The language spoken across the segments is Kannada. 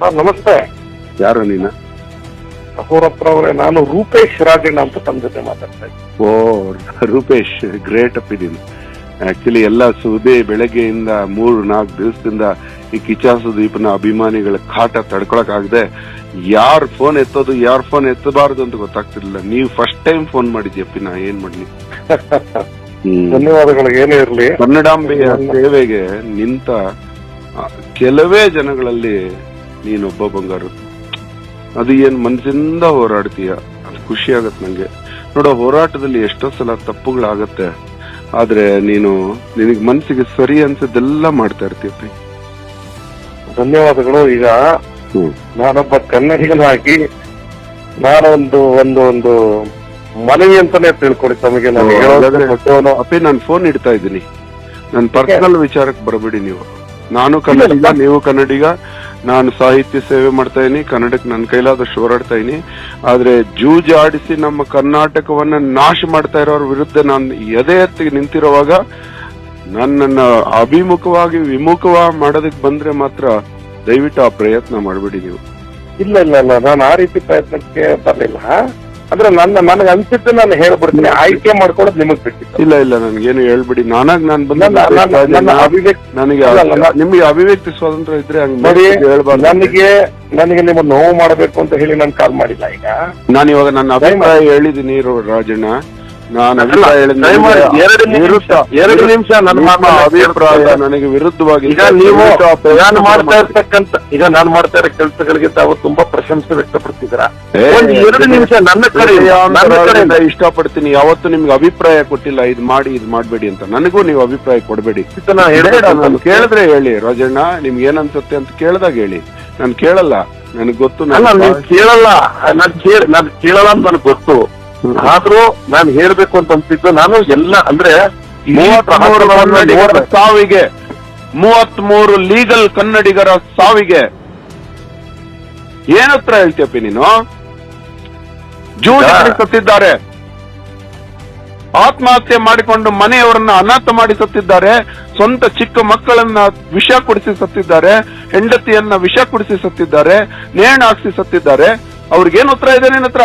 ಸರ್ ನಮಸ್ತೆ. ಯಾರು ನೀನ? ಅಹೋರತ್ರ ಅವರೇ, ನಾನು ರೂಪೇಶ್ ರಾಜಣ್ಣ ಅಂತ ತಮ್ಮ ಜೊತೆ ಮಾತಾಡ್ತಾ ಇದ್ದೀನಿ. ಓ ರೂಪೇಶ್, ಗ್ರೇಟ್ ಅಪ್ ಇದೀನಿ. ಆಕ್ಚುಲಿ ಎಲ್ಲ ಸುದ್ದಿ ಬೆಳಗ್ಗೆಯಿಂದ 3-4 ದಿವಸದಿಂದ ಈ ಕಿಚ್ಚ ಸುದೀಪ್ನ ಅಭಿಮಾನಿಗಳ ಕಾಟ ತಡ್ಕೊಳಕ್ ಆಗದೆ ಯಾರ್ ಫೋನ್ ಎತ್ತೋದು ಯಾರ್ ಫೋನ್ ಎತ್ತಬಾರದು ಅಂತ ಗೊತ್ತಾಗ್ತಿರ್ಲಿಲ್ಲ. ನೀವು ಫಸ್ಟ್ ಟೈಮ್ ಫೋನ್ ಮಾಡಿದ್ಯಪ್ಪಿ, ನಾ ಏನ್ ಮಾಡ್ಲಿ. ಧನ್ಯವಾದಗಳು. ಏನೇ ಇರ್ಲಿ, ಕನ್ನಡಾಂಬೆಯ ಸೇವೆಗೆ ನಿಂತ ಕೆಲವೇ ಜನಗಳಲ್ಲಿ ನೀನೊಬ್ಬ ಬಂಗಾರು. ಅದು ಏನ್ ಮನಸ್ಸಿಂದ ಹೋರಾಡ್ತೀಯ, ಅದು ಖುಷಿ ಆಗತ್ ನಂಗೆ. ನೋಡೋ, ಹೋರಾಟದಲ್ಲಿ ಎಷ್ಟೋ ಸಲ ತಪ್ಪುಗಳಾಗತ್ತೆ, ಆದ್ರೆ ನಿನಗ್ ಮನ್ಸಿಗೆ ಸರಿ ಅನ್ಸದೆಲ್ಲ ಮಾಡ್ತಾ ಇರ್ತೀಯಪ್ಪಿ. ಧನ್ಯವಾದಗಳು. ಈಗ ನಾನೊಬ್ಬ ಕನ್ನಡಿಗನಾಗಿ ನಾನೊಂದು ಒಂದು ಒಂದು ಮನವಿ ಅಂತಾನೆ ತಿಳ್ಕೊಳ್ಳಿ ತಮಗೆ. ಅಪ್ಪಿ, ನಾನು ಫೋನ್ ಇಡ್ತಾ ಇದ್ದೀನಿ. ನನ್ನ ಪರ್ಸನಲ್ ವಿಚಾರಕ್ಕೆ ಬರಬೇಡಿ ನೀವು. ನಾನು ಕನ್ನಡಿಗ, ನೀವು ಕನ್ನಡಿಗ. ನಾನು ಸಾಹಿತ್ಯ ಸೇವೆ ಮಾಡ್ತಾ ಇದೀನಿ, ಕನ್ನಡಕ್ಕೆ ನನ್ನ ಕೈಲಾದಷ್ಟು ಹೋರಾಡ್ತಾ ಇದೀನಿ. ಆದ್ರೆ ಜೂಜಾಡಿಸಿ ನಮ್ಮ ಕರ್ನಾಟಕವನ್ನ ನಾಶ ಮಾಡ್ತಾ ಇರೋರ ವಿರುದ್ಧ ನಾನು ಎದೆ ಎತ್ತಿ ನಿಂತಿರುವಾಗ ನನ್ನನ್ನ ವಿಮುಖವಾಗಿ ಮಾಡೋದಕ್ಕೆ ಬಂದ್ರೆ ಮಾತ್ರ ದಯವಿಟ್ಟು ಆ ಪ್ರಯತ್ನ ಮಾಡಬೇಡಿ ನೀವು. ಇಲ್ಲ ಇಲ್ಲ ಇಲ್ಲ, ನಾನು ಆ ರೀತಿ ಪ್ರಯತ್ನಕ್ಕೆ ಬರಲಿಲ್ಲ. ಅಂದ್ರೆ ನನಗೆ ಅನ್ಸಿದ್ದು ನಾನು ಹೇಳ್ಬಿಡ್ತೀನಿ, ಆಯ್ಕೆ ಮಾಡ್ಕೊಳ್ಳೋದು ನಿಮಗ್ ಬಿಟ್ಟಿತ್ತು. ಇಲ್ಲ ಇಲ್ಲ, ನನ್ಗೇನು ಹೇಳ್ಬಿಡಿ. ನಾನಾಗ್ ನಾನು ಬಂದ ನನಗೆ ನಿಮ್ಗೆ ಅಭಿವ್ಯಕ್ತಿ ಸ್ವಾತಂತ್ರ್ಯ ಇದ್ರೆ ನೋಡಿ, ನನಗೆ ನಿಮ್ಮ ನೋವು ಮಾಡಬೇಕು ಅಂತ ಹೇಳಿ ನಾನು ಕಾಲ್ ಮಾಡಿಲ್ಲ. ಈಗ ನಾನು ಇವಾಗ ನನ್ನ ಅಭಿಪ್ರಾಯ ಹೇಳಿದೀನಿ ರಾಜಣ್ಣ. ನಾನು ಅಭಿಪ್ರಾಯ ಎರಡು ನಿಮಿಷ ನನ್ನ ಅಭಿಪ್ರಾಯ ನನಗೆ ವಿರುದ್ಧವಾಗಿ ನಾನು ಮಾಡ್ತಾ ಇರೋ ಕೆಲಸಗಳಿಗೆ ತಾವು ತುಂಬಾ ಪ್ರಶಂಸೆ ವ್ಯಕ್ತಪಡ್ತಿದ್ದೀರಾ. ಎರಡು ನಿಮಿಷ ನನ್ನ ಕಡೆ ಇಷ್ಟಪಡ್ತೀನಿ. ಯಾವತ್ತು ನಿಮ್ಗೆ ಅಭಿಪ್ರಾಯ ಕೊಟ್ಟಿಲ್ಲ, ಇದು ಮಾಡಿ ಇದು ಮಾಡ್ಬೇಡಿ ಅಂತ. ನನಗೂ ನೀವು ಅಭಿಪ್ರಾಯ ಕೊಡ್ಬೇಡಿ. ನಾನು ಕೇಳಿದ್ರೆ ಹೇಳಿ ರಾಜಣ್ಣ, ನಿಮ್ಗೆ ಏನ್ ಅನ್ಸುತ್ತೆ ಅಂತ ಕೇಳ್ದಾಗ ಹೇಳಿ. ನಾನು ಕೇಳಲ್ಲ, ನನಗ್ ಗೊತ್ತು. ನೀವು ಕೇಳಲ್ಲ, ನಾನು ಕೇಳಲ್ಲ ಅಂತ ನನಗೆ ಗೊತ್ತು. ಆದ್ರೂ ನಾನು ಹೇಳ್ಬೇಕು ಅಂತ ಅನ್ಸಿದ್ದು, ನಾನು ಎಲ್ಲ ಅಂದ್ರೆ 33 ಲೀಗಲ್ ಕನ್ನಡಿಗರ ಸಾವಿಗೆ ಏನತ್ರ ಹೇಳ್ತೀಯಪ್ಪಿ ನೀನು? ಜೂಜಾಡಿ ಸತ್ತಿದ್ದಾರೆ, ಆತ್ಮಹತ್ಯೆ ಮಾಡಿಕೊಂಡು ಮನೆಯವರನ್ನ ಅನಾಥ ಮಾಡಿ ಸತ್ತಿದ್ದಾರೆ, ಸ್ವಂತ ಚಿಕ್ಕ ಮಕ್ಕಳನ್ನ ವಿಷ ಕುಡಿಸಿ ಸತ್ತಿದ್ದಾರೆ, ಹೆಂಡತಿಯನ್ನ ವಿಷ ಕುಡಿಸಿ ಸತ್ತಿದ್ದಾರೆ, ನೇಣು ಹಾಕ್ಸಿ ಸತ್ತಿದ್ದಾರೆ. ಅವ್ರಿಗೇನ್ ಉತ್ತರ ಇದೆ ನಿನ್ನ ಹತ್ರ?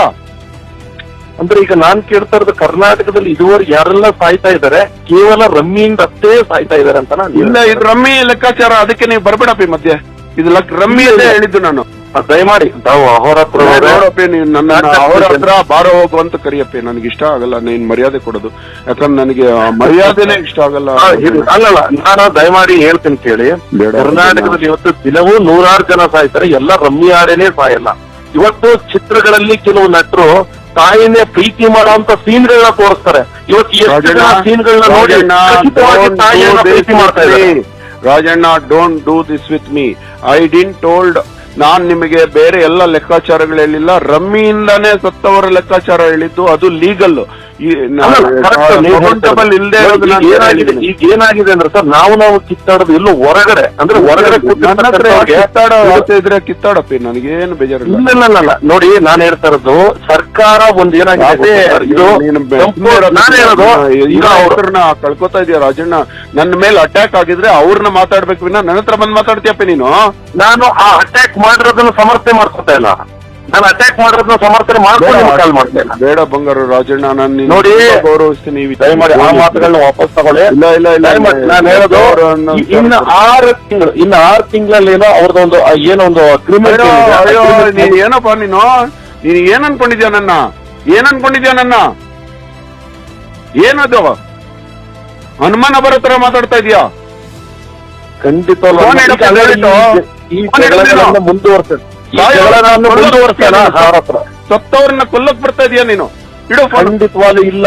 ಅಂದ್ರೆ ಈಗ ನಾನ್ ಕೇಳ್ತಾ ಇರೋದು, ಕರ್ನಾಟಕದಲ್ಲಿ ಇದುವರೆಗೆ ಯಾರೆಲ್ಲ ಸಾಯ್ತಾ ಇದ್ದಾರೆ ಕೇವಲ ರಮ್ಮಿಯಿಂದ ಅಷ್ಟೇ ಸಾಯ್ತಾ ಇದಾರೆ ಅಂತ. ಇಲ್ಲ, ಇದು ರಮ್ಮಿ ಲೆಕ್ಕಾಚಾರ. ಅದಕ್ಕೆ ನೀವು ಬರ್ಬೇಡಪ್ಪಿ ಮಧ್ಯೆ. ಇದು ರಮ್ಮಿಯಲ್ಲೇ ಹೇಳಿದ್ದು ನಾನು. ದಯಮಾಡಿ ತಾವು ಅಹೋರಾತ್ರ ನನ್ನ ಅವರ ಹತ್ರ ಬಾರೋ ಹೋಗು ಅಂತ ಕರಿಯಪ್ಪಿ. ನನಗೆ ಇಷ್ಟ ಆಗಲ್ಲ ನೀನ್ ಮರ್ಯಾದೆ ಕೊಡೋದು, ಯಾಕಂದ್ರೆ ನನಗೆ ಮರ್ಯಾದೆನೇ ಇಷ್ಟ ಆಗಲ್ಲ. ಅಲ್ಲಲ್ಲ, ನಾನು ದಯಮಾಡಿ ಹೇಳ್ತೀನಿ ಕೇಳಿ. ಕರ್ನಾಟಕದಲ್ಲಿ ಇವತ್ತು ದಿನವೂ 100 ಜನ ಸಾಯ್ತಾರೆ, ಎಲ್ಲ ರಮ್ಮಿ ಆಡೇನೆ ಸಾಯಲ್ಲ. ಇವತ್ತು ಚಿತ್ರಗಳಲ್ಲಿ ಕೆಲವು ನಟರು ತಾಯಿನೇ ಪ್ರೀತಿ ಮಾಡೋಂತ ಸೀನ್ಗಳನ್ನ ತೋರಿಸ್ತಾರೆ. ಇವತ್ತು ಎಷ್ಟು ಜನ ಸೀನ್ಗಳನ್ನ ನೋಡಿ ತಾಯಿಯನ್ನ ಪ್ರೀತಿ ಮಾಡ್ತಾ ಇದ್ದಾರೆ. Rajanna, don't do this with me. I didn't told. ನಾನ್ ನಿಮಗೆ ಬೇರೆ ಎಲ್ಲ ಲೆಕ್ಕಾಚಾರಗಳು ಹೇಳಿಲ್ಲ, ರಮ್ಮಿಯಿಂದಾನೇ ಸತ್ತವರ ಲೆಕ್ಕಾಚಾರ ಹೇಳಿದ್ದು. ಅದು ಲೀಗಲ್. ಈಗ ಏನಾಗಿದೆ ಅಂದ್ರೆ ಸರ್, ನಾವು ಕಿತ್ತಾಡೋದು ಎಲ್ಲೋ ಹೊರಗಡೆ, ಅಂದ್ರೆ ಹೊರಗಡೆ ಇದ್ರೆ ಕಿತ್ತಾಡಪ್ಪಿ, ನನಗೇನು ಬೇಜಾರಿಲ್ಲ. ಇಲ್ಲ ನೋಡಿ, ನಾನು ಹೇಳ್ತಾ ಇರೋದು ಸರ್ಕಾರ ಒಂದ್ ಏನಾಗಿದೆ, ಅವ್ರನ್ನ ಕಳ್ಕೊತಾ ಇದೀಯ ರಾಜಣ್ಣ. ನನ್ನ ಮೇಲೆ ಅಟ್ಯಾಕ್ ಆಗಿದ್ರೆ ಅವ್ರನ್ನ ಮಾತಾಡ್ಬೇಕು ವಿನ ನನ್ನ ಹತ್ರ ಬಂದ್ ಮಾತಾಡ್ತೀಯಪ್ಪ ನೀನು. ನಾನು ಆ ಅಟ್ಯಾಕ್ ಮಾಡಿರೋದನ್ನ ಸಮರ್ಥನೆ ಮಾಡ್ಕೊತಾ ಇಲ್ಲ. ನಾನು ಅಟ್ಯಾಕ್ ಮಾಡಿರೋದನ್ನ ಸಮರ್ಥನೆ ಮಾಡ್ಕೊಂಡು ಕಾಲ್ ಮಾಡ್ತಾ ಇಲ್ಲ. ಬೇಡ ಬಂಗಾರು ರಾಜಣ್ಣ, ನಾನು ನೋಡಿ ಗೌರವಿಸ್ತೀನಿ. ದಯಮಾಡಿ ಆ ಮಾತುಗಳನ್ನ ವಾಪಸ್ ತಗೊಳ್ಳಿ. ಇಲ್ಲ, ನಾನು ಹೇಳೋದು, ಇನ್ನು 6 ತಿಂಗಳಲ್ಲಿ ಅವ್ರದ್ದೊಂದು ಏನೊಂದು ನೀನ್ ಏನಪ್ಪ ನೀನು ಏನ್ ಅನ್ಕೊಂಡಿದ್ಯಾ ನನ್ನ? ಏನದು ಅನುಮಾನ ಬರೋ ತರ ಮಾತಾಡ್ತಾ ಇದೀಯಾ? ಖಂಡಿತ ಸತ್ತವ್ರನ್ನ ಕೊಲ್ಲಕ್ ಬರ್ತಾ ಇದೀಯಾ ನೀನು? ಖಂಡಿತವಾಗ್ಲೂ ಇಲ್ಲ.